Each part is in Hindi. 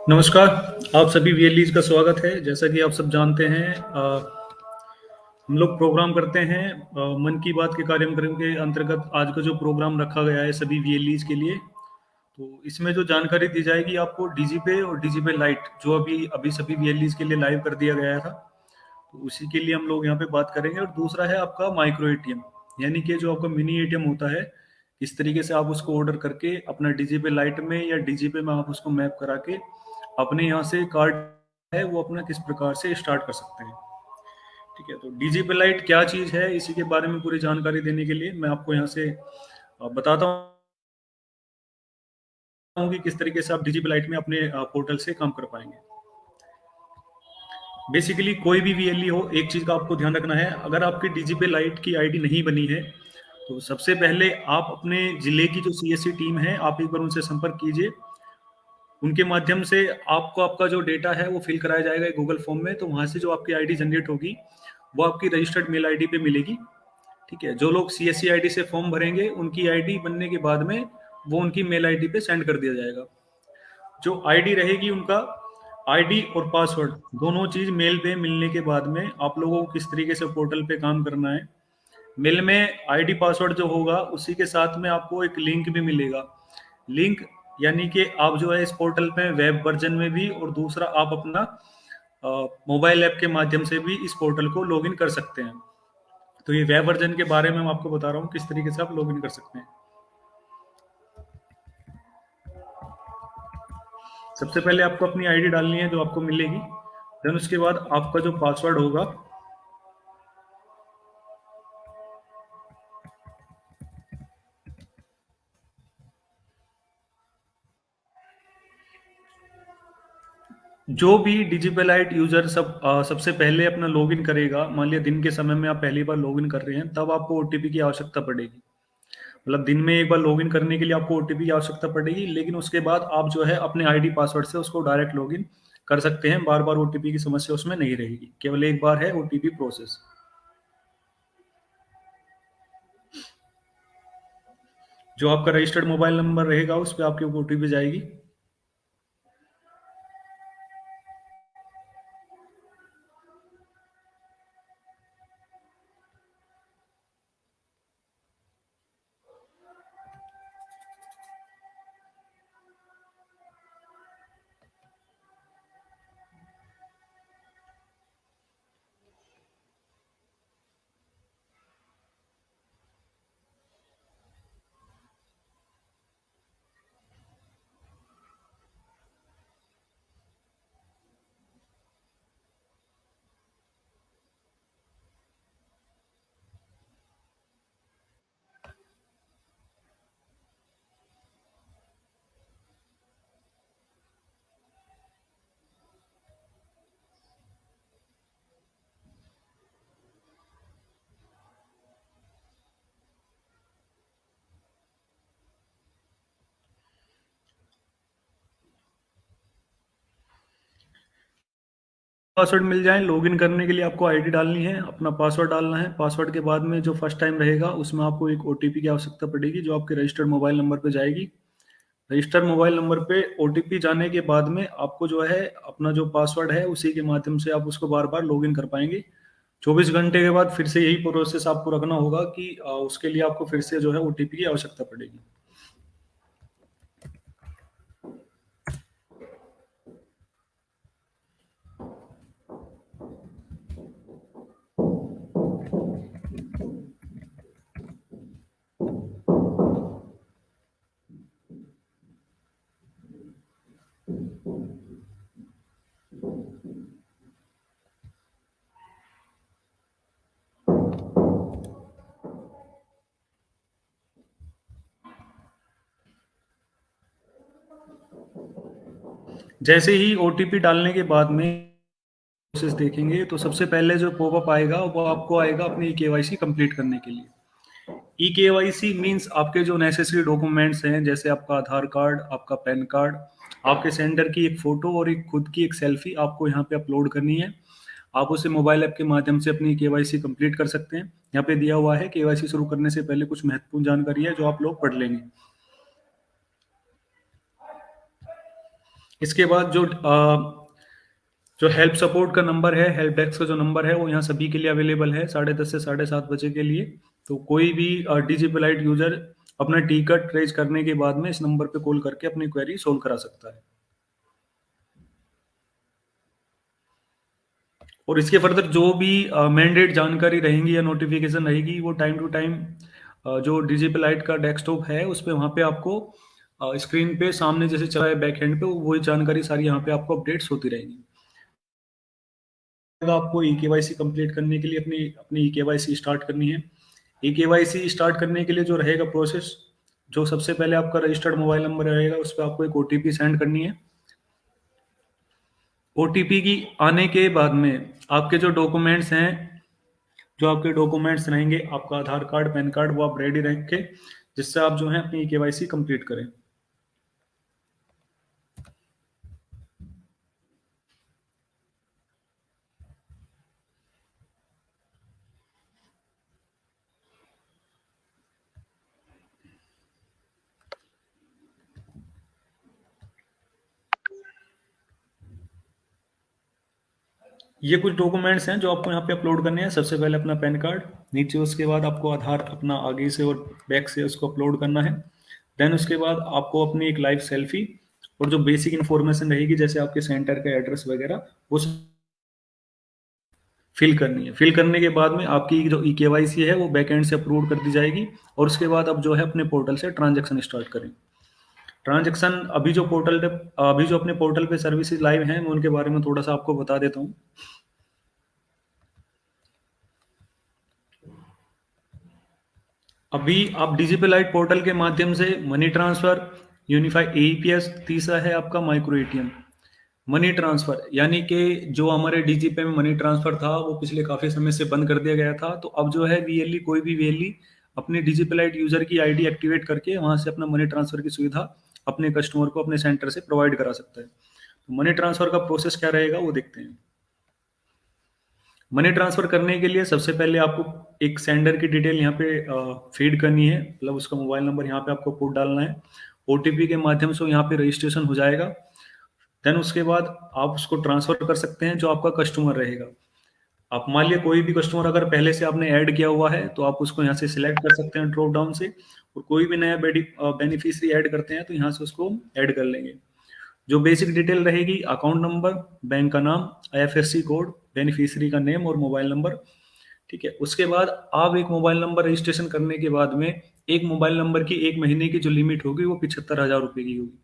नमस्कार, आप सभी वीएलईज़ का स्वागत है। जैसा कि आप सब जानते हैं हम लोग प्रोग्राम करते हैं मन की बात के कार्यक्रम के अंतर्गत आज का जो प्रोग्राम रखा गया है सभी वीएलईज़ के लिए, तो इसमें जो जानकारी दी जाएगी आपको डीजीपे और डीजीपे लाइट जो अभी अभी सभी वीएलईज़ के लिए लाइव कर दिया गया था, तो उसी के लिए हम लोग यहाँ पे बात करेंगे और दूसरा है आपका माइक्रो एटीएम, यानी कि जो आपका मिनी एटीएम होता है, किस तरीके से आप उसको ऑर्डर करके अपना डीजीपे लाइट में या डीजीपे में आप उसको मैप करा के अपने यहाँ से कार्ड है वो अपना किस प्रकार से स्टार्ट कर सकते हैं। ठीक है, तो डीजीपी लाइट क्या चीज़ है, इसी के बारे में पूरी जानकारी देने के लिए मैं आपको यहाँ से बताता हूँ कि किस तरीके से आप डीजीपी लाइट में अपने पोर्टल से काम कर पाएंगे। बेसिकली कोई भी वीएलई हो, एक चीज़ का आपको ध्यान रखना है, अगर आपकी डीजीपी लाइट की आईडी नहीं बनी है तो सबसे पहले आप अपने जिले की जो सीएससी टीम है आप एक बार उनसे संपर्क कीजिए। उनके माध्यम से आपको आपका जो डेटा है वो फिल कराया जाएगा गूगल फॉर्म में, तो वहाँ से जो आपकी आईडी जनरेट होगी वो आपकी रजिस्टर्ड मेल आईडी पे मिलेगी। ठीक है, जो लोग सीएससी आईडी से फॉर्म भरेंगे उनकी आईडी बनने के बाद में वो उनकी मेल आईडी पे सेंड कर दिया जाएगा। जो आईडी रहेगी उनका आईडी और पासवर्ड दोनों चीज मेल पे मिलने के बाद में आप लोगों को किस तरीके से पोर्टल पे काम करना है। मेल में आईडी पासवर्ड जो होगा उसी के साथ में आपको एक लिंक भी मिलेगा। लिंक यानी कि आप जो है इस पोर्टल पे वेब वर्जन में भी और दूसरा आप अपना मोबाइल ऐप के माध्यम से भी इस पोर्टल को लॉगिन कर सकते हैं। तो ये वेब वर्जन के बारे में मैं आपको बता रहा हूँ किस तरीके से आप लॉगिन कर सकते हैं। सबसे पहले आपको अपनी आईडी डालनी है जो आपको मिलेगी, देन उसके बाद आपका जो पासवर्ड होगा जो भी डिजिपेलाइट यूजर सबसे पहले अपना लॉगिन करेगा, मान लिया दिन के समय में आप पहली बार लॉगिन कर रहे हैं, तब आपको ओटीपी की आवश्यकता पड़ेगी। मतलब दिन में एक बार लॉगिन करने के लिए आपको ओटीपी की आवश्यकता पड़ेगी, लेकिन उसके बाद आप जो है अपने आईडी पासवर्ड से उसको डायरेक्ट लॉगिन कर सकते हैं। बार बार ओटीपी की समस्या उसमें नहीं रहेगी, केवल एक बार है ओटीपी प्रोसेस। जो आपका रजिस्टर्ड मोबाइल नंबर रहेगा उस पर आपकी ओटीपी जाएगी। पासवर्ड मिल जाए, लॉगिन करने के लिए आपको आईडी डालनी है, अपना पासवर्ड डालना है। पासवर्ड के बाद में जो फर्स्ट टाइम रहेगा उसमें आपको एक ओटीपी की आवश्यकता पड़ेगी जो आपके रजिस्टर्ड मोबाइल नंबर पे जाएगी। रजिस्टर्ड मोबाइल नंबर पे ओटीपी जाने के बाद में आपको जो है अपना जो पासवर्ड है उसी के माध्यम से आप उसको बार बार लॉगिन कर पाएंगे। 24 घंटे के बाद फिर से यही प्रोसेस आपको रखना होगा कि उसके लिए आपको फिर से जो है ओटीपी की आवश्यकता पड़ेगी। जैसे ही ओटीपी डालने के बाद में प्रोसेस देखेंगे तो सबसे पहले जो पॉपअप आएगा वो आपको आएगा अपनी केवाईसी कंप्लीट करने के लिए। ई केवाईसी मीन्स आपके जो नेसेसरी डॉक्यूमेंट्स हैं जैसे आपका आधार कार्ड, आपका पैन कार्ड, आपके सेंडर की एक फोटो और एक खुद की एक सेल्फी आपको यहाँ पे अपलोड करनी है। आप उसे मोबाइल ऐप के माध्यम से अपनी केवाईसी कंप्लीट कर सकते हैं। यहाँ पे दिया हुआ है केवाईसी शुरू करने से पहले कुछ महत्वपूर्ण जानकारी है जो आप लोग पढ़ लेंगे। इसके बाद जो हेल्प सपोर्ट का नंबर है, हेल्प डेस्क का जो नंबर है, वो यहाँ सभी के लिए अवेलेबल है 10:30 से 7:30 बजे के लिए। तो कोई भी डीजीपी लाइट यूजर अपना टिकट रेज करने के बाद में इस नंबर पे कॉल करके अपनी क्वेरी सोल्व करा सकता है। और इसके फर्दर जो भी मैंडेट जानकारी रहेंगी या नोटिफिकेशन रहेगी, वो टाइम टू टाइम जो डीजीपी लाइट का डेस्कटॉप है उस पे वहाँ पे आपको स्क्रीन पे सामने जैसे चला है बैक एंड पे, वही जानकारी सारी यहाँ पे आपको अपडेट्स होती रहेंगी। आपको ई केवाईसी कंप्लीट करने के लिए अपनी अपनी ई केवाईसी स्टार्ट करनी है। ई केवाईसी स्टार्ट करने के लिए जो रहेगा प्रोसेस, जो सबसे पहले आपका रजिस्टर्ड मोबाइल नंबर रहेगा उस पर आपको एक ओटीपी सेंड करनी है। ओटीपी की आने के बाद में आपके जो डॉक्यूमेंट्स हैं, जो आपके डॉक्यूमेंट्स रहेंगे, आपका आधार कार्ड, पैन कार्ड, वो आप रेडी रखें जिससे आप जो है अपनी केवाईसी कंप्लीट करें। ये कुछ डॉक्यूमेंट्स हैं जो आपको यहाँ पे अपलोड करने हैं। सबसे पहले अपना पैन कार्ड, नीचे उसके बाद आपको आधार अपना आगे से और बैक से उसको अपलोड करना है। देन उसके बाद आपको अपनी एक लाइव सेल्फी और जो बेसिक इन्फॉर्मेशन रहेगी जैसे आपके सेंटर का एड्रेस वगैरह, वो फिल करनी है। फिल करने के बाद में आपकी जो ई केवाईसी है वो बैक एंड से अप्रूव कर दी जाएगी। और उसके बाद अब जो है अपने पोर्टल से ट्रांजेक्शन स्टार्ट करें। ट्रांजेक्शन अभी जो अपने पोर्टल पे सर्विसेज लाइव हैं, मैं उनके बारे में थोड़ा सा आपको बता देता हूँ। अभी आप डीजीपी लाइट पोर्टल के माध्यम से मनी ट्रांसफर, यूनिफाइड एईपीएस, तीसरा है आपका माइक्रो एटीएम। मनी ट्रांसफर यानी कि जो हमारे डीजीपी में मनी ट्रांसफर था वो पिछले काफी समय से बंद कर दिया गया था। तो अब जो है वीएलई, कोई भी वीएलई अपनी डीजीपी लाइट यूजर की आईडी एक्टिवेट करके वहां से अपना मनी ट्रांसफर की सुविधा अपने कस्टमर को अपने सेंटर से प्रोवाइड करा सकता है। तो मनी ट्रांसफर का प्रोसेस क्या रहेगा वो देखते हैं। मनी ट्रांसफर करने के लिए सबसे पहले आपको एक सेंडर की डिटेल यहाँ पे फीड करनी है, मतलब उसका मोबाइल नंबर यहाँ पे आपको पुट डालना है। ओटीपी के माध्यम से यहाँ पे रजिस्ट्रेशन हो जाएगा। देन उसके बाद आप उसको ट्रांसफर कर सकते हैं जो आपका कस्टमर रहेगा। आप मान लिया कोई भी कस्टमर अगर पहले से आपने ऐड किया हुआ है तो आप उसको यहाँ से सिलेक्ट कर सकते हैं ड्रॉप डाउन से। और कोई भी नया बेनिफिशियरी ऐड करते हैं तो यहाँ से उसको ऐड कर लेंगे। जो बेसिक डिटेल रहेगी, अकाउंट नंबर, बैंक का नाम, आईएफएससी कोड, बेनिफिशियरी का नेम और मोबाइल नंबर। ठीक है। उसके बाद आप एक मोबाइल नंबर रजिस्ट्रेशन करने के बाद में एक मोबाइल नंबर की एक महीने की जो लिमिट होगी वो 75,000 रुपये की होगी।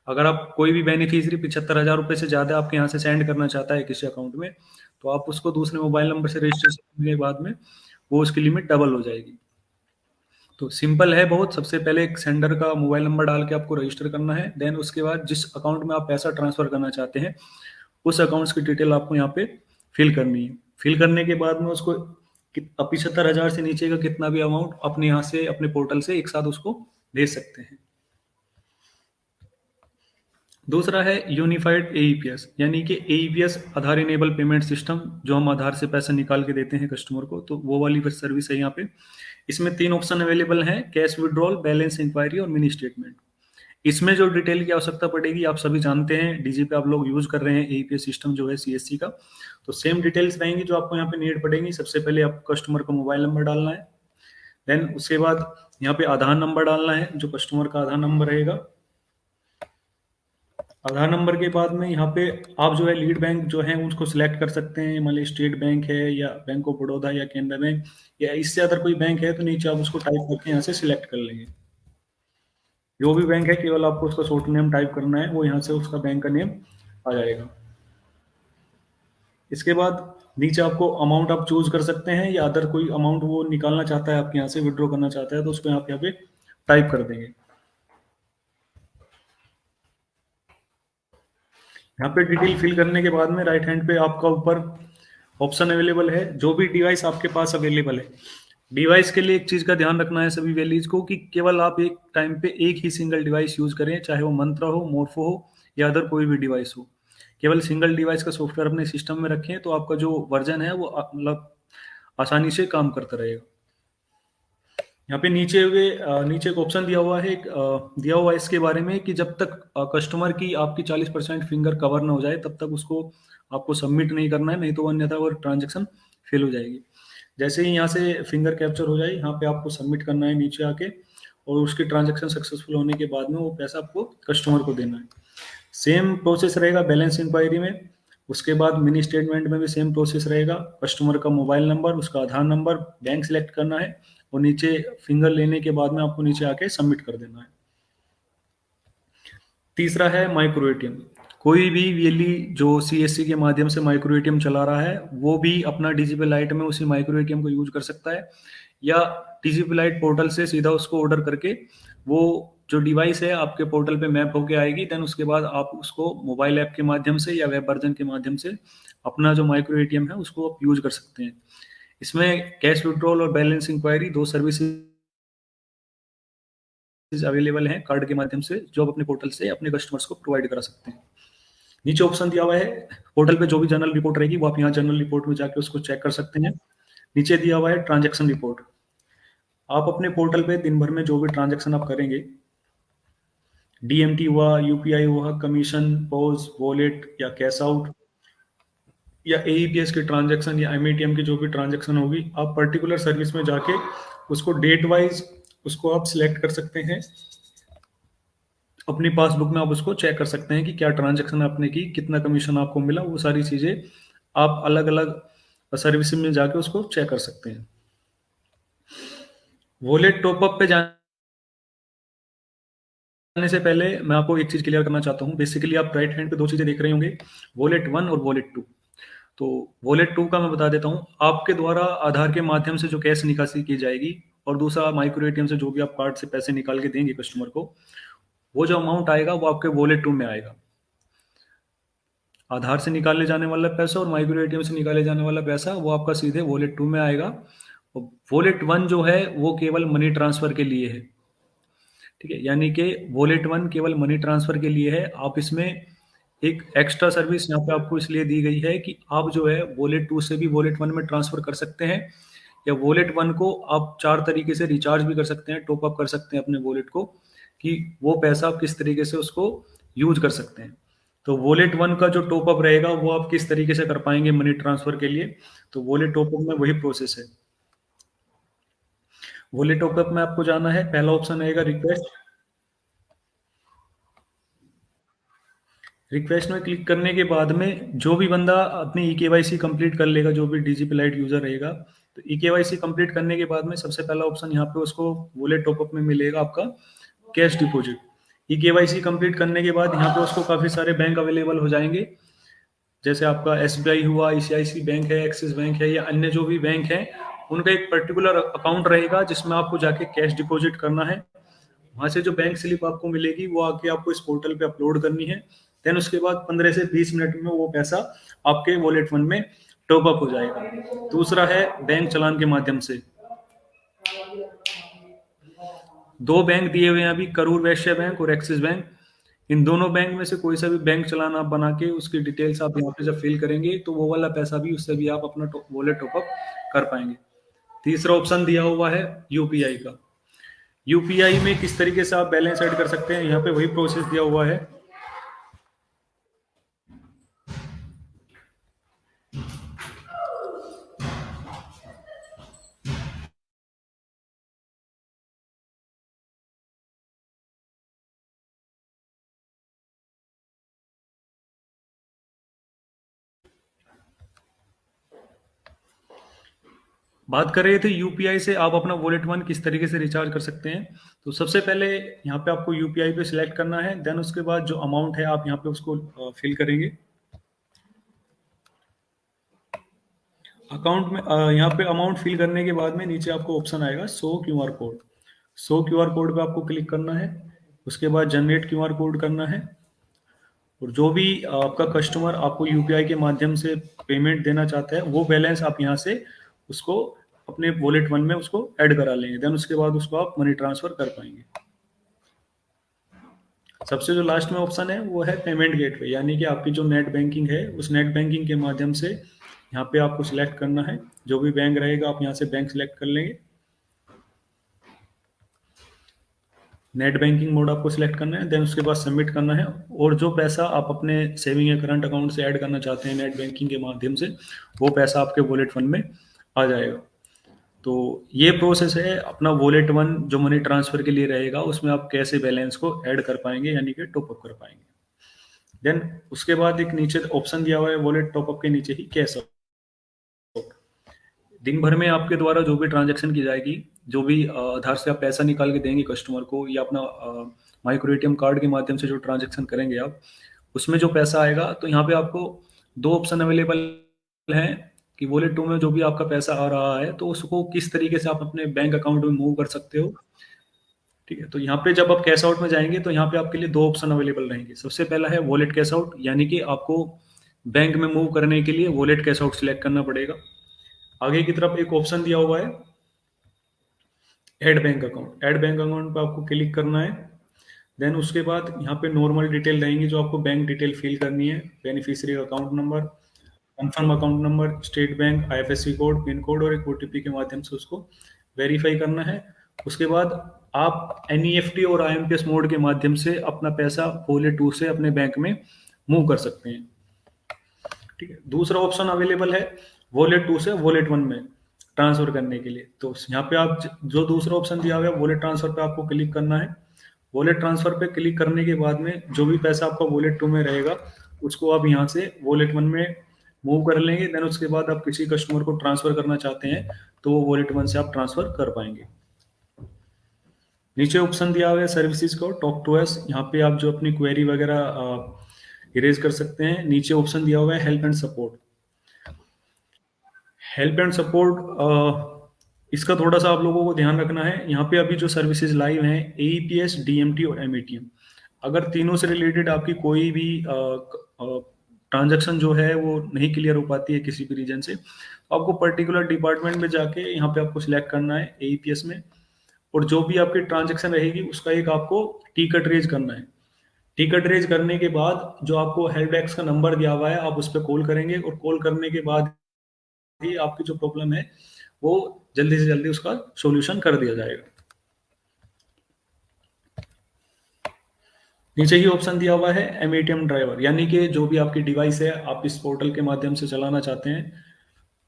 अगर आप कोई भी बेनिफिशियरी 75,000 रुपये से ज़्यादा आपके यहाँ से सेंड करना चाहता है किसी अकाउंट में, तो आप उसको दूसरे मोबाइल नंबर से रजिस्ट्रेशन करने के बाद में वो उसकी लिमिट डबल हो जाएगी। तो सिंपल है बहुत। सबसे पहले एक सेंडर का मोबाइल नंबर डाल के आपको रजिस्टर करना है। देन उसके बाद जिस अकाउंट में आप पैसा ट्रांसफर करना चाहते हैं उस अकाउंट्स की डिटेल आपको यहाँ पे फिल करनी है। फिल करने के बाद में उसको 75,000 से नीचे का कितना भी अमाउंट अपने यहाँ से अपने पोर्टल से एक साथ उसको भेज सकते हैं। दूसरा है यूनिफाइड एईपीएस, यानी कि एईपीएस आधार इनेबल पेमेंट सिस्टम, जो हम आधार से पैसा निकाल के देते हैं कस्टमर को, तो वो वाली सर्विस है यहाँ पे। इसमें 3 ऑप्शन अवेलेबल हैं, कैश विड्रॉल, बैलेंस इंक्वायरी और मिनी स्टेटमेंट। इसमें जो डिटेल की आवश्यकता पड़ेगी आप सभी जानते हैं, डीजी पे आप लोग यूज कर रहे हैं एईपीएस सिस्टम जो है सीएससी का। तो सेम डिटेल्स रहेंगी जो आपको यहाँ पे नीड पड़ेगी। सबसे पहले आपको कस्टमर का मोबाइल नंबर डालना है। देन उसके बाद यहाँ पे आधार नंबर डालना है, जो कस्टमर का आधार नंबर रहेगा। आधार नंबर के बाद में यहाँ पे आप जो है लीड बैंक जो है उसको सिलेक्ट कर सकते हैं। मान लीजिए स्टेट बैंक है या बैंक ऑफ बड़ौदा या कैनरा बैंक या इससे अदर कोई बैंक है तो नीचे आप उसको टाइप करके यहाँ से सिलेक्ट कर लेंगे। जो भी बैंक है केवल आपको उसका शॉर्ट नेम टाइप करना है, वो यहाँ से उसका बैंक का नेम आ जाएगा। इसके बाद नीचे आपको अमाउंट आप चूज कर सकते हैं या अदर कोई अमाउंट वो निकालना चाहता है आपके यहाँ से विड्रॉ करना चाहता है तो उसको आप यहाँ पे टाइप कर देंगे। यहाँ पे डिटेल फिल करने के बाद में राइट हैंड पे आपका ऊपर ऑप्शन अवेलेबल है, जो भी डिवाइस आपके पास अवेलेबल है। डिवाइस के लिए एक चीज का ध्यान रखना है सभी वैलीज को कि केवल आप एक टाइम पे एक ही सिंगल डिवाइस यूज करें, चाहे वो मंत्रा हो, मोर्फो हो या अदर कोई भी डिवाइस हो। केवल सिंगल डिवाइस का सॉफ्टवेयर अपने सिस्टम में रखें तो आपका जो वर्जन है वो मतलब आसानी से काम करता रहेगा। यहाँ पे नीचे एक ऑप्शन दिया हुआ है, दिया हुआ है इसके बारे में कि जब तक कस्टमर की आपकी 40% फिंगर कवर ना हो जाए तब तक उसको आपको सबमिट नहीं करना है, नहीं तो अन्यथा वो ट्रांजेक्शन फेल हो जाएगी। जैसे ही यहाँ से फिंगर कैप्चर हो जाए, यहाँ पे आपको सबमिट करना है नीचे आके, और उसकी ट्रांजेक्शन सक्सेसफुल होने के बाद में वो पैसा आपको कस्टमर को देना है। सेम प्रोसेस रहेगा बैलेंस इंक्वायरी में। उसके बाद मिनी स्टेटमेंट में भी सेम प्रोसेस रहेगा। कस्टमर का मोबाइल नंबर, उसका आधार नंबर, बैंक सिलेक्ट करना है, और नीचे फिंगर लेने के बाद में आपको नीचे आके सबमिट कर देना है। तीसरा है माइक्रो एटीएम। कोई भी वीएलई जो सीएससी के माध्यम से माइक्रो एटीएम चला रहा है वो भी अपना डीजीपी लाइट में उसी माइक्रो एटीएम को यूज कर सकता है, या डीजीपी लाइट पोर्टल से सीधा उसको ऑर्डर करके वो जो डिवाइस है आपके पोर्टल पे मैप होके आएगी। देन उसके बाद आप उसको मोबाइल ऐप के माध्यम से या वेब वर्जन के माध्यम से अपना जो माइक्रो एटीएम है उसको आप यूज कर सकते हैं। इसमें कैश विड्रॉल और बैलेंस इंक्वायरी दो सर्विसेज अवेलेबल हैं कार्ड के माध्यम से, जो आप अपने पोर्टल से अपने कस्टमर्स को प्रोवाइड करा सकते हैं। नीचे ऑप्शन दिया हुआ है, पोर्टल पे जो भी जनरल रिपोर्ट रहेगी वो आप यहाँ जनरल रिपोर्ट में जाके उसको चेक कर सकते हैं। नीचे दिया हुआ है ट्रांजैक्शन रिपोर्ट। आप अपने पोर्टल पे दिन भर में जो भी ट्रांजैक्शन आप करेंगे, डीएमटी हुआ, यूपीआई हुआ, कमीशन, पॉज, वॉलेट या कैश आउट, या एईपीएस की ट्रांजैक्शन या एमएटीएम की जो भी ट्रांजैक्शन होगी, आप पर्टिकुलर सर्विस में जाके उसको डेट वाइज उसको आप सिलेक्ट कर सकते हैं। अपनी पासबुक में आप उसको चेक कर सकते हैं कि क्या ट्रांजैक्शन आपने की, कितना कमीशन आपको मिला, वो सारी चीजें आप अलग अलग सर्विस में जाके उसको चेक कर सकते हैं। वॉलेट टॉपअप पे जाने से पहले मैं आपको एक चीज क्लियर करना चाहता हूँ। बेसिकली आप राइट हैंड पे दो चीजें देख रहे होंगे, वॉलेट 1 और वॉलेट 2। तो वॉलेट 2 का मैं बता देता हूँ। आपके द्वारा आधार के माध्यम से जो कैश निकासी की जाएगी, और दूसरा माइक्रो एटीएम से जो भी आप कार्ड से पैसे निकाल के देंगे कस्टमर को, वो जो अमाउंट आएगा वो आपके वॉलेट 2 में आएगा। आधार से निकाले जाने वाला पैसा और माइक्रो एटीएम से निकाले जाने वाला पैसा वो आपका सीधे वॉलेट 2 में आएगा। और वॉलेट 1 जो है वो केवल मनी ट्रांसफर के लिए है, ठीक है। यानी कि वॉलेट 1 केवल मनी ट्रांसफर के लिए है। आप इसमें एक एक्स्ट्रा सर्विस यहाँ पे आपको इसलिए दी गई है कि आप जो है वॉलेट 2 से भी वॉलेट 1 में ट्रांसफर कर सकते हैं, या वॉलेट 1 को आप 4 तरीके से रिचार्ज भी कर सकते हैं, टॉप अप कर सकते हैं अपने वॉलेट को, कि वो पैसा आप किस तरीके से उसको यूज कर सकते हैं। तो वॉलेट 1 का जो टॉप अप रहेगा वो आप किस तरीके से कर पाएंगे मनी ट्रांसफर के लिए, तो वॉलेट टॉप अप में वही प्रोसेस है। वॉलेट टॉप अप में आपको जाना है, पहला ऑप्शन आएगा रिक्वेस्ट। रिक्वेस्ट में क्लिक करने के बाद में जो भी बंदा अपनी ई केवाईसी कंप्लीट कर लेगा, जो भी डीजीपी लाइट यूजर रहेगा, तो ई केवाईसी कंप्लीट करने के बाद में सबसे पहला ऑप्शन यहाँ पे उसको वॉलेट टॉपअप में मिलेगा आपका cash deposit. E KYC complete करने के बाद यहाँ पे उसको काफी सारे बैंक अवेलेबल हो जाएंगे, जैसे आपका एसबीआई हुआ, आईसीआईसी बैंक है, एक्सिस बैंक है, या अन्य जो भी बैंक है, उनका एक पर्टिकुलर अकाउंट रहेगा जिसमें आपको जाके कैश डिपॉजिट करना है। वहां से जो बैंक स्लिप आपको मिलेगी वो आके आपको इस पोर्टल पे अपलोड करनी है। देन उसके बाद 15 से 20 मिनट में वो पैसा आपके वॉलेट 1 में टॉप अप हो जाएगा। दूसरा है बैंक चलान के माध्यम से। दो बैंक दिए हुए हैं अभी, करूर वैश्य बैंक और एक्सिस बैंक। इन दोनों बैंक में से कोई सा भी बैंक चलान आप बना के उसकी डिटेल्स आप यहाँ पे जब फिल करेंगे तो वो वाला पैसा भी, उससे भी आप अपना वॉलेट टॉपअप कर पाएंगे। तीसरा ऑप्शन दिया हुआ है यूपीआई का। यूपीआई में किस तरीके से आप बैलेंस ऐड कर सकते हैं, यहाँ पे वही प्रोसेस दिया हुआ है। बात कर रहे थे यूपीआई से आप अपना वॉलेट 1 किस तरीके से रिचार्ज कर सकते हैं। तो सबसे पहले यहाँ पे आपको यूपीआई पे सिलेक्ट करना है। देन उसके बाद जो अमाउंट है आप यहाँ पे उसको फिल करेंगे। अकाउंट में यहाँ पे अमाउंट फिल करने के बाद में नीचे आपको ऑप्शन आएगा show QR code. Show QR code पे आपको क्लिक करना है। उसके बाद जनरेट क्यूआर कोड करना है, और जो भी आपका कस्टमर आपको यूपीआई के माध्यम से पेमेंट देना चाहता है वो बैलेंस आप यहाँ से उसको अपने वॉलेट 1 में उसको ऐड करा लेंगे। देन उसके बाद उसको आप मनी ट्रांसफर कर पाएंगे। सबसे जो लास्ट में ऑप्शन है वो है पेमेंट गेटवे, यानी कि आपकी जो नेट बैंकिंग है उस नेट बैंकिंग के माध्यम से यहाँ पे आपको सिलेक्ट करना है। जो भी बैंक रहेगा आप यहाँ से बैंक सिलेक्ट कर लेंगे। नेट बैंकिंग मोड आपको सिलेक्ट करना है, देन उसके बाद सबमिट करना है, और जो पैसा आप अपने सेविंग या करंट अकाउंट से ऐड करना चाहते हैं नेट बैंकिंग के माध्यम से, वो पैसा आपके वॉलेट फंड में आ जाएगा। तो ये प्रोसेस है अपना वॉलेट वन जो मनी ट्रांसफर के लिए रहेगा, उसमें आप कैसे बैलेंस को ऐड कर पाएंगे, यानी कि टॉपअप कर पाएंगे। देन उसके बाद एक नीचे ऑप्शन दिया हुआ है वॉलेट टॉपअप के नीचे ही कैश आउट। दिन भर में आपके द्वारा जो भी ट्रांजैक्शन की जाएगी, जो भी आधार से आप पैसा निकाल के देंगे कस्टमर को, या अपना माइक्रो एटीएम कार्ड के माध्यम से जो ट्रांजैक्शन करेंगे आप, उसमें जो पैसा आएगा, तो यहाँ पे आपको दो ऑप्शन अवेलेबल हैं कि वॉलेट टू में जो भी आपका पैसा आ रहा है, तो उसको किस तरीके से आप अपने बैंक अकाउंट में मूव कर सकते हो। ठीक है, तो यहाँ पे जब आप कैश आउट में जाएंगे तो यहाँ पे आपके लिए दो ऑप्शन अवेलेबल रहेंगे। सबसे पहला है वॉलेट कैश आउट, यानी कि आपको बैंक में मूव करने के लिए वॉलेट कैश आउट सिलेक्ट करना पड़ेगा। आगे की तरफ एक ऑप्शन दिया हुआ है add bank account. Add bank account पे आपको क्लिक करना है। देन उसके बाद यहाँ पे नॉर्मल डिटेल रहेंगी जो आपको बैंक डिटेल फिल करनी है, beneficiary account number, confirm account number, state bank, IFSC code, pin code और एक ओटीपी के माध्यम से उसको वेरीफाई करना है। उसके बाद आप एनईएफटी और आईएमपीएस मोड के माध्यम से अपना पैसा वॉलेट टू से अपने बैंक में मूव कर सकते हैं। ठीक है, दूसरा ऑप्शन अवेलेबल है वॉलेट टू से वॉलेट वन में ट्रांसफर करने के लिए। तो यहाँ पे आप जो दूसरा ऑप्शन दिया हुआ है वॉलेट ट्रांसफर पे आपको क्लिक करना है। वॉलेट ट्रांसफर पे क्लिक करने के बाद में जो भी पैसा आपका वॉलेट टू में रहेगा, उसको आप यहाँ से वॉलेट वन में मूव कर लेंगे। देन उसके बाद आप किसी कस्टमर को ट्रांसफर करना चाहते हैं तो वो वॉलेट वन से आप ट्रांसफर कर पाएंगे। नीचे ऑप्शन दिया हुआ है सर्विसेज को टॉक टू अस, यहाँ पे आप जो अपनी क्वेरी वगैरह इरेज कर सकते हैं। नीचे ऑप्शन दिया हुआ है help and support. Help and support इसका थोड़ा सा आप लोगों को ध्यान रखना है। यहाँ पे अभी जो सर्विसेज लाइव हैं एईपीएस, डीएमटी और एमएटीएम, अगर तीनों से रिलेटेड आपकी कोई भी ट्रांजैक्शन जो है वो नहीं क्लियर हो पाती है किसी भी रीजन से, तो आपको पर्टिकुलर डिपार्टमेंट में जाके यहाँ पे आपको सिलेक्ट करना है एईपीएस में, और जो भी आपकी ट्रांजैक्शन रहेगी उसका एक आपको टिकट रेज करना है। टिकट रेज करने के बाद जो आपको हेल्प डेस्क का नंबर दिया हुआ है आप उस पर कॉल करेंगे, और कॉल करने के बाद ही आपकी जो प्रॉब्लम है वो जल्दी से जल्दी उसका सॉल्यूशन कर दिया जाएगा। नीचे ही ऑप्शन दिया हुआ है एमएटीएम ड्राइवर, यानी कि जो भी आपकी डिवाइस है आप इस पोर्टल के माध्यम से चलाना चाहते हैं।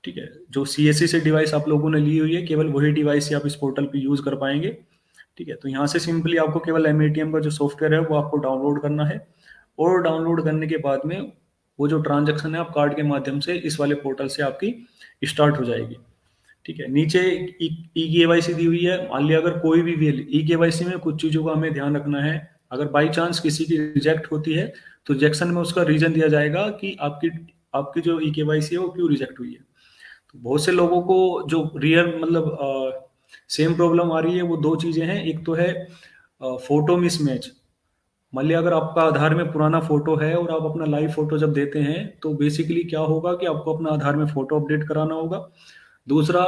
ठीक है, जो सीएससी से डिवाइस आप लोगों ने ली हुई है केवल वही डिवाइस ही आप इस पोर्टल पे यूज कर पाएंगे। ठीक है, तो यहाँ से सिंपली आपको केवल एमएटीएम का जो सॉफ्टवेयर है वो आपको डाउनलोड करना है, और डाउनलोड करने के बाद में वो जो ट्रांजैक्शन है आप कार्ड के माध्यम से इस वाले पोर्टल से आपकी स्टार्ट हो जाएगी। ठीक है, नीचे ई केवाईसी दी हुई है। मान लिया अगर कोई भी ई केवाईसी में कुछ चीजों का हमें ध्यान रखना है। अगर बाई चांस किसी की रिजेक्ट होती है तो रिजेक्शन में उसका रीजन दिया जाएगा कि आपकी आपकी जो ई केवाईसी है वो क्यों रिजेक्ट हुई है। तो बहुत से लोगों को जो रियल मतलब सेम प्रॉब्लम आ रही है वो दो चीजें हैं। एक तो है फोटो मिसमैच। मान लिया अगर आपका आधार में पुराना फोटो है और आप अपना लाइव फोटो जब देते हैं तो बेसिकली क्या होगा कि आपको अपना आधार में फोटो अपडेट कराना होगा। दूसरा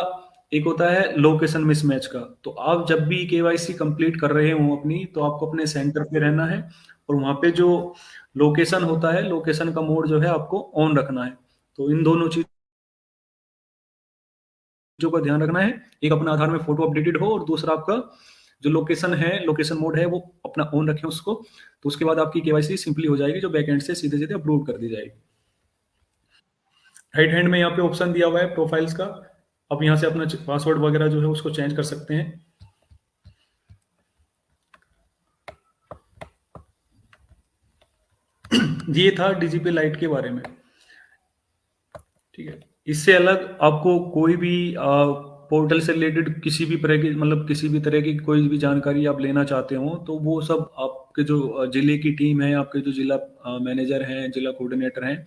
एक होता है लोकेशन मिसमैच का। तो आप जब भी केवाईसी कंप्लीट कर रहे हो अपनी, तो आपको अपने सेंटर पे रहना है, और वहां पे जो लोकेशन होता है, लोकेशन का मोड जो है आपको ऑन रखना है। तो इन दोनों चीजों का ध्यान रखना है, एक अपना आधार में फोटो अपडेटेड हो, और दूसरा आपका जो लोकेशन है, लोकेशन मोड है वो अपना ऑन रखें उसको। तो उसके बाद आपकी केवाईसी सिंपली हो जाएगी, जो बैकएंड से सीधे सीधे अपलोड कर दी जाएगी। राइट हैंड में यहाँ पे ऑप्शन दिया हुआ है प्रोफाइल्स का। आप यहाँ से अपना पासवर्ड वगैरह जो है उसको चेंज कर सकते हैं। ये था डीजीपी लाइट के बारे में। ठीक है, इससे अलग आपको कोई भी पोर्टल से रिलेटेड किसी भी तरह की मतलब किसी भी तरह की कोई भी जानकारी आप लेना चाहते हो, तो वो सब आपके जो जिले की टीम है, आपके जो जिला मैनेजर हैं, जिला कोऑर्डिनेटर हैं,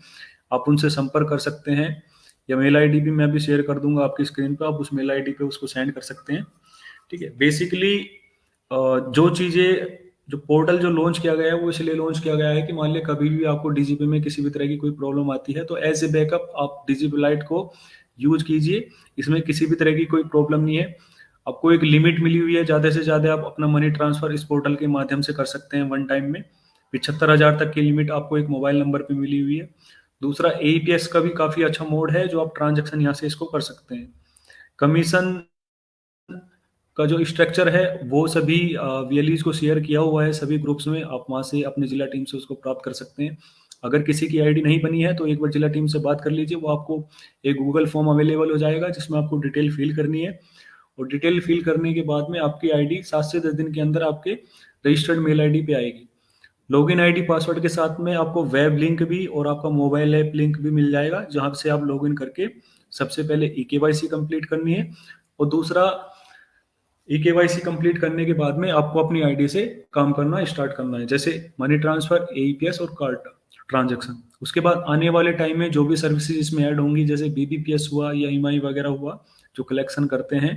आप उनसे संपर्क कर सकते हैं। या मेल आईडी भी मैं भी शेयर कर दूंगा आपकी स्क्रीन पे, आप उस मेल आईडी पे उसको सेंड कर सकते हैं। ठीक है, बेसिकली जो चीज़ें जो पोर्टल जो लॉन्च किया गया है वो इसलिए लॉन्च किया गया है कि मान लिया कभी भी आपको डीजीपी में किसी भी तरह की कोई प्रॉब्लम आती है तो एज ए बैकअप आप डीजीपी लाइट को यूज कीजिए। इसमें किसी भी तरह की कोई प्रॉब्लम नहीं है। आपको एक लिमिट मिली हुई है, ज़्यादा से ज़्यादा आप अपना मनी ट्रांसफर इस पोर्टल के माध्यम से कर सकते हैं वन टाइम में। 75,000 तक की लिमिट आपको एक मोबाइल नंबर पे मिली हुई है। दूसरा एईपीएस का भी काफ़ी अच्छा मोड है जो आप ट्रांजेक्शन यहाँ से इसको कर सकते हैं। कमीशन का जो स्ट्रक्चर है वो सभी वीएलईज को शेयर किया हुआ है सभी ग्रुप्स में। आप वहाँ से अपने जिला टीम से उसको प्राप्त कर सकते हैं। अगर किसी की आईडी नहीं बनी है तो एक बार जिला टीम से बात कर लीजिए, वो आपको एक गूगल फॉर्म अवेलेबल हो जाएगा जिसमें आपको डिटेल फिल करनी है, और डिटेल फिल करने के बाद में आपकी आईडी 7 से 10 दिन के अंदर आपके रजिस्टर्ड मेल आईडी पे आएगी। लॉगिन आईडी पासवर्ड के साथ में आपको वेब लिंक भी और आपका मोबाइल ऐप लिंक भी मिल जाएगा, जहां से आप लॉगिन करके सबसे पहले ईकेवाईसी कंप्लीट करनी है, और दूसरा ईकेवाईसी कंप्लीट करने के बाद में आपको अपनी आईडी से काम करना स्टार्ट करना है, जैसे मनी ट्रांसफर, एईपीएस और कार्ड ट्रांजैक्शन। उसके बाद आने वाले टाइम में जो भी सर्विसेज इसमें ऐड होंगी, जैसे बीबीपीएस हुआ या ईएमआई वगैरह हुआ जो कलेक्शन करते हैं,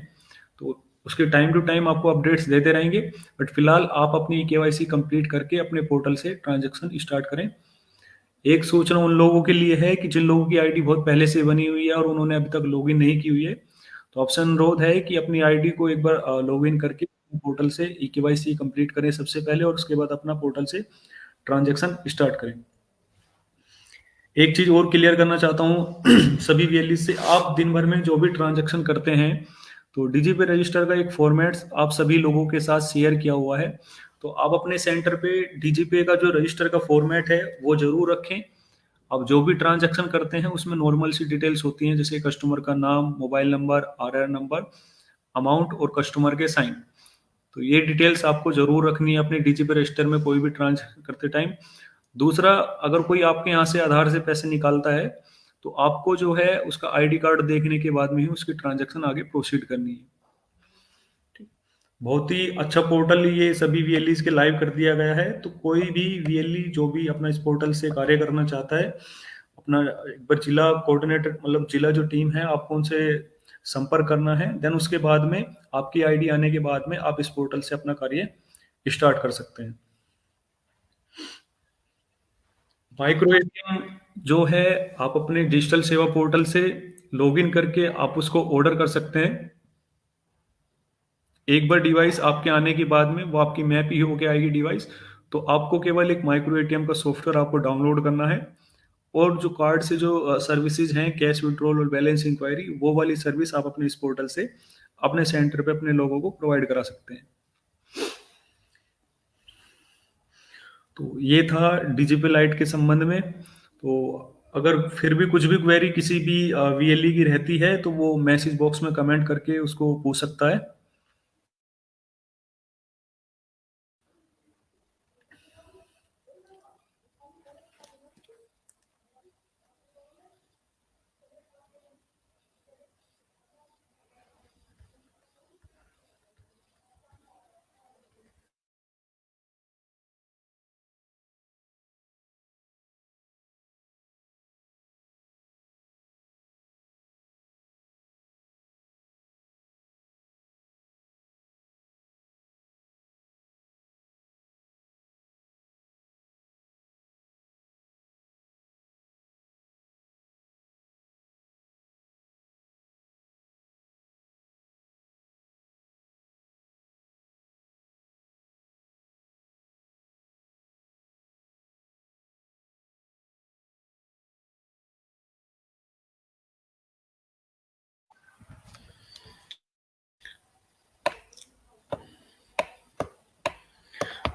तो उसके टाइम टू टाइम आपको अपडेट्स देते रहेंगे। बट फिलहाल आप अपनी केवाईसी कंप्लीट करके अपने पोर्टल से ट्रांजैक्शन स्टार्ट करें। एक सूचना उन लोगों के लिए है कि जिन लोगों की आईडी बहुत पहले से बनी हुई है और उन्होंने अभी तक लॉगिन नहीं की हुई है, तो ऑप्शन अनुरोध है कि अपनी आईडी को एक बार लॉगिन करके पोर्टल से केवाईसी कंप्लीट करें सबसे पहले, और उसके बाद अपना पोर्टल से ट्रांजैक्शन स्टार्ट करें। एक चीज और क्लियर करना चाहता हूँ सभी वीएलई से, आप दिन भर में जो भी ट्रांजैक्शन करते हैं तो डीजीपे रजिस्टर का एक फॉर्मेट आप सभी लोगों के साथ शेयर किया हुआ है, तो आप अपने सेंटर पे डीजीपे का जो रजिस्टर का फॉर्मेट है वो जरूर रखें। अब जो भी ट्रांजैक्शन करते हैं उसमें नॉर्मल सी डिटेल्स होती हैं, जैसे कस्टमर का नाम, mobile number, RR number, amount और कस्टमर के साइन। तो ये डिटेल्स आपको जरूर रखनी है अपने डीजीपे रजिस्टर में कोई भी ट्रांजैक्शन करते टाइम। दूसरा, अगर कोई आपके यहाँ से आधार से पैसे निकालता है तो आपको जो है उसका आईडी कार्ड देखने के बाद में ही उसकी ट्रांजैक्शन आगे प्रोसीड करनी है। ठीक। बहुत ही अच्छा पोर्टल ये सभी वीएलईज के लाइव कर दिया गया है, तो कोई भी वीएलई जो भी अपना इस पोर्टल से कार्य करना चाहता है, अपना एक बार जिला कोऑर्डिनेटर मतलब जिला जो टीम है आपको उनसे संपर्क करना है। देन उसके बाद में आपकी आईडी आने के बाद में आप इस पोर्टल से अपना कार्य स्टार्ट कर सकते हैं। माइक्रो एटीएम जो है, आप अपने डिजिटल सेवा पोर्टल से लॉगिन करके आप उसको ऑर्डर कर सकते हैं। एक बार डिवाइस आपके आने के बाद में वो आपकी मैप ही होके आएगी डिवाइस, तो आपको केवल एक माइक्रो एटीएम का सॉफ्टवेयर आपको डाउनलोड करना है, और जो कार्ड से जो सर्विसेज हैं, कैश विड्रॉल और बैलेंस इंक्वायरी, वो वाली सर्विस आप अपने इस पोर्टल से अपने सेंटर पे अपने लोगों को प्रोवाइड करा सकते हैं। तो ये था डीजीपी लाइट के संबंध में। तो अगर फिर भी कुछ भी क्वेरी किसी भी वीएलई की रहती है तो वो मैसेज बॉक्स में कमेंट करके उसको पूछ सकता है।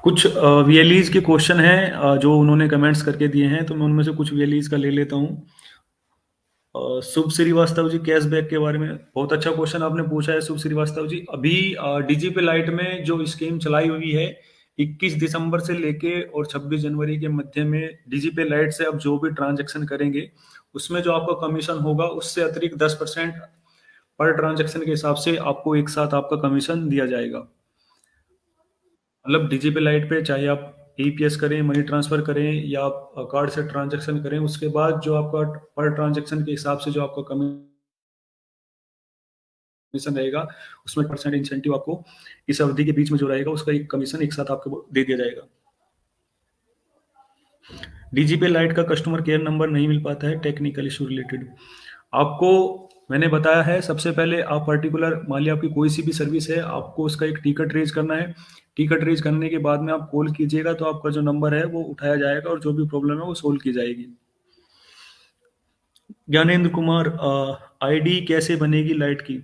कुछ वीएलईज के क्वेश्चन हैं जो उन्होंने कमेंट्स करके दिए हैं, तो मैं उनमें से कुछ वीएलईज का ले लेता हूँ। शुभ श्रीवास्तव जी, कैशबैक के बारे में बहुत अच्छा क्वेश्चन आपने पूछा है शुभ श्रीवास्तव जी। अभी डीजीपे लाइट में जो स्कीम चलाई हुई है 21 दिसंबर से लेके और 26 जनवरी के मध्य में, डीजीपे लाइट से अब जो भी ट्रांजैक्शन करेंगे उसमें जो आपका कमीशन होगा उससे अतिरिक्त 10% पर ट्रांजैक्शन के हिसाब से आपको एक साथ आपका कमीशन दिया जाएगा। मतलब डीजीपे लाइट पे चाहे आप ईपीएस करें, मनी ट्रांसफर करें या आप कार्ड से ट्रांजैक्शन करें, उसके बाद जो आपका पर ट्रांजैक्शन के हिसाब से जो आपका कमीशन रहेगा उसमें परसेंट इंसेंटिव आपको इस अवधि के बीच में जो रहेगा उसका एक कमीशन एक साथ आपको दे दिया जाएगा। डीजीपे लाइट का कस्टमर केयर नंबर नहीं मिल पाता है टेक्निकल इशू रिलेटेड। आपको मैंने बताया है, सबसे पहले आप पर्टिकुलर मान लिया आपकी कोई सी भी सर्विस है, आपको उसका एक टिकट रेज करना है। टिकट रेज करने के बाद में आप कॉल कीजिएगा तो आपका जो नंबर है वो उठाया जाएगा और जो भी प्रॉब्लम है वो सोल्व की जाएगी। ज्ञानेंद्र कुमार, आईडी कैसे बनेगी लाइट की?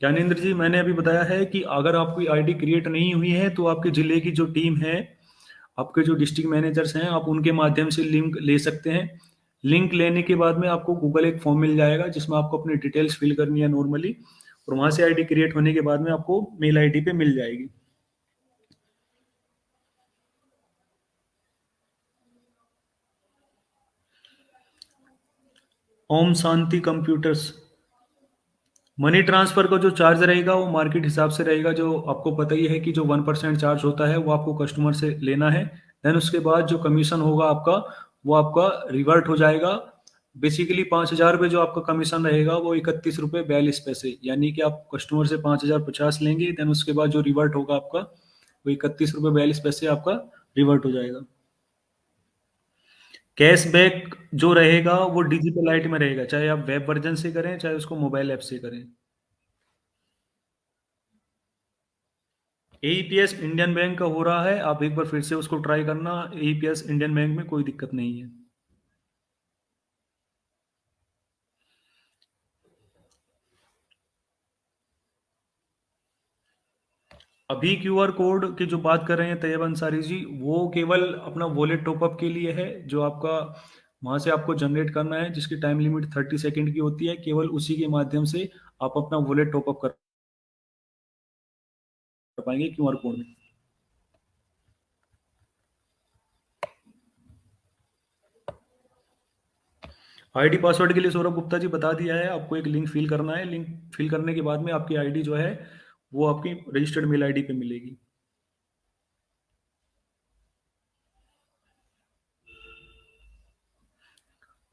ज्ञानेंद्र जी, मैंने अभी बताया है कि अगर आपकी आईडी क्रिएट नहीं हुई है तो आपके जिले की जो टीम है, आपके जो डिस्ट्रिक्ट मैनेजर्स हैं, आप उनके माध्यम से लिंक ले सकते हैं। लिंक लेने के बाद में आपको गूगल एक फॉर्म मिल जाएगा जिसमें आपको अपनी डिटेल्स फिल करनी है नॉर्मली, और वहां से आईडी क्रिएट होने के बाद में आपको मेल आईडी पे मिल जाएगी। Om Shanti computers. Money transfer का जो चार्ज रहेगा वो मार्केट हिसाब से रहेगा। जो आपको पता ही है कि जो 1% चार्ज होता है वो आपको कस्टमर से लेना है। देन उसके बाद जो कमीशन होगा आपका, वो आपका रिवर्ट हो जाएगा। बेसिकली 5,000 रुपये जो आपका कमीशन रहेगा वो 31 रुपये 42 पैसे, यानी कि आप कस्टमर से 5,050 लेंगे। देन उसके बाद जो रिवर्ट होगा आपका वो 31 रुपये 42 पैसे आपका रिवर्ट हो जाएगा। कैशबैक जो रहेगा वो डिजिटल लाइट में रहेगा, चाहे आप वेब वर्जन से करें चाहे उसको मोबाइल ऐप से करें। एईपीएस इंडियन बैंक का हो रहा है, आप एक बार फिर से उसको ट्राई करना। एईपीएस इंडियन बैंक में कोई दिक्कत नहीं है। अभी क्यूआर कोड की जो बात कर रहे हैं तैयब अंसारी जी, वो केवल अपना वॉलेट टॉपअप के लिए है, जो आपका वहां से आपको जनरेट करना है, जिसकी टाइम लिमिट 30 सेकेंड की होती है। केवल उसी के माध्यम से आप अपना वॉलेट टॉपअप कर पाएंगे क्यूआर कोड में। आईडी पासवर्ड के लिए सौरभ गुप्ता जी बता दिया है, आपको एक लिंक फिल करना है। लिंक फिल करने के बाद में आपकी आईडी जो है वो आपकी रजिस्टर्ड मेल आईडी पे मिलेगी।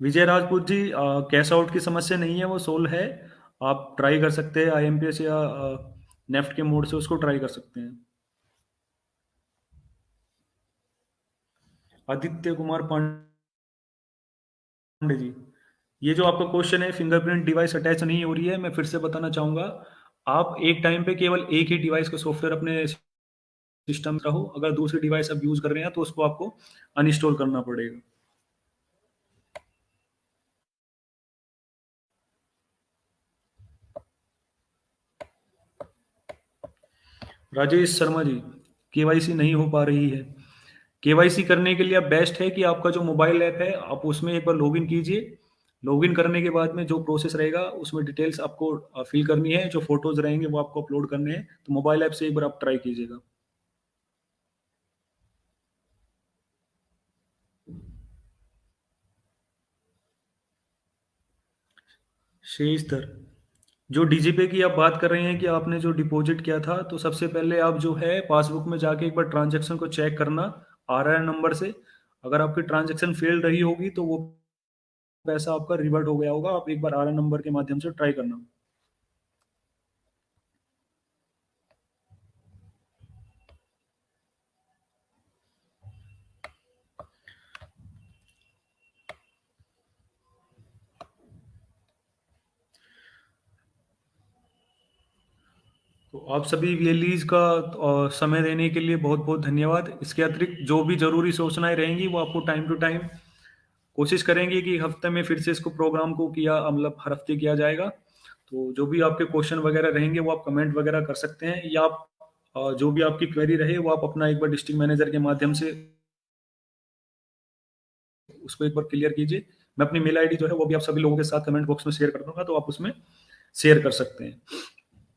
विजय राजपूत जी, कैश आउट की समस्या नहीं है, वो सोल्व है। आप ट्राई कर सकते हैं आईएमपीएस या नेफ्ट के मोड से उसको ट्राई कर सकते हैं। आदित्य कुमार पांडे जी, ये जो आपका क्वेश्चन है फिंगरप्रिंट डिवाइस अटैच नहीं हो रही है, मैं फिर से बताना चाहूंगा। आप एक टाइम पे केवल एक ही डिवाइस का सॉफ्टवेयर अपने सिस्टम में रहो। अगर दूसरी डिवाइस आप यूज कर रहे हैं तो उसको आपको अनइंस्टॉल करना पड़ेगा। राजेश शर्मा जी, केवाईसी नहीं हो पा रही है। केवाईसी करने के लिए अब बेस्ट है कि आपका जो मोबाइल ऐप है आप उसमें एक बार लॉगिन कीजिए। लॉगिन करने के बाद में जो प्रोसेस रहेगा उसमें डिटेल्स आपको फिल करनी है, जो फोटोज रहेंगे वो आपको अपलोड करने हैं। तो मोबाइल ऐप से एक बार आप ट्राई कीजिएगा। शेष दर, जो डीजीपे की आप बात कर रहे हैं कि आपने जो डिपॉजिट किया था, तो सबसे पहले आप जो है पासबुक में जाके एक बार ट्रांजैक्शन को चेक करना आरआर नंबर से। अगर आपकी ट्रांजैक्शन फेल रही होगी तो वो पैसा आपका रिवर्ट हो गया होगा। आप एक बार आरआर नंबर के माध्यम से ट्राई करना। तो आप सभी वीएलईज का समय देने के लिए बहुत बहुत धन्यवाद। इसके अतिरिक्त जो भी जरूरी सूचनाएं रहेंगी वो आपको टाइम टू टाइम कोशिश करेंगे कि हफ्ते में फिर से इसको प्रोग्राम को किया, मतलब हर हफ्ते किया जाएगा। तो जो भी आपके क्वेश्चन वगैरह रहेंगे वो आप कमेंट वगैरह कर सकते हैं, या आप जो भी आपकी क्वेरी रहे वो आप अपना एक बार डिस्ट्रिक्ट मैनेजर के माध्यम से उसको एक बार क्लियर कीजिए। मैं अपनी मेल आईडी जो है वो भी आप सभी लोगों के साथ कमेंट बॉक्स में शेयर कर दूंगा, तो आप उसमें शेयर कर सकते हैं।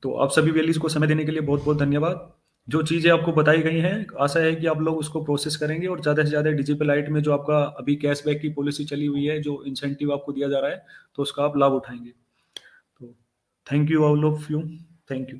तो आप सभी वैलीज को समय देने के लिए बहुत बहुत धन्यवाद। जो चीज़ें आपको बताई गई हैं, आशा है कि आप लोग उसको प्रोसेस करेंगे और ज़्यादा से ज़्यादा डिजिटल लाइट में जो आपका अभी कैशबैक की पॉलिसी चली हुई है, जो इंसेंटिव आपको दिया जा रहा है, तो उसका आप लाभ उठाएंगे। तो thank you all of you. Thank you.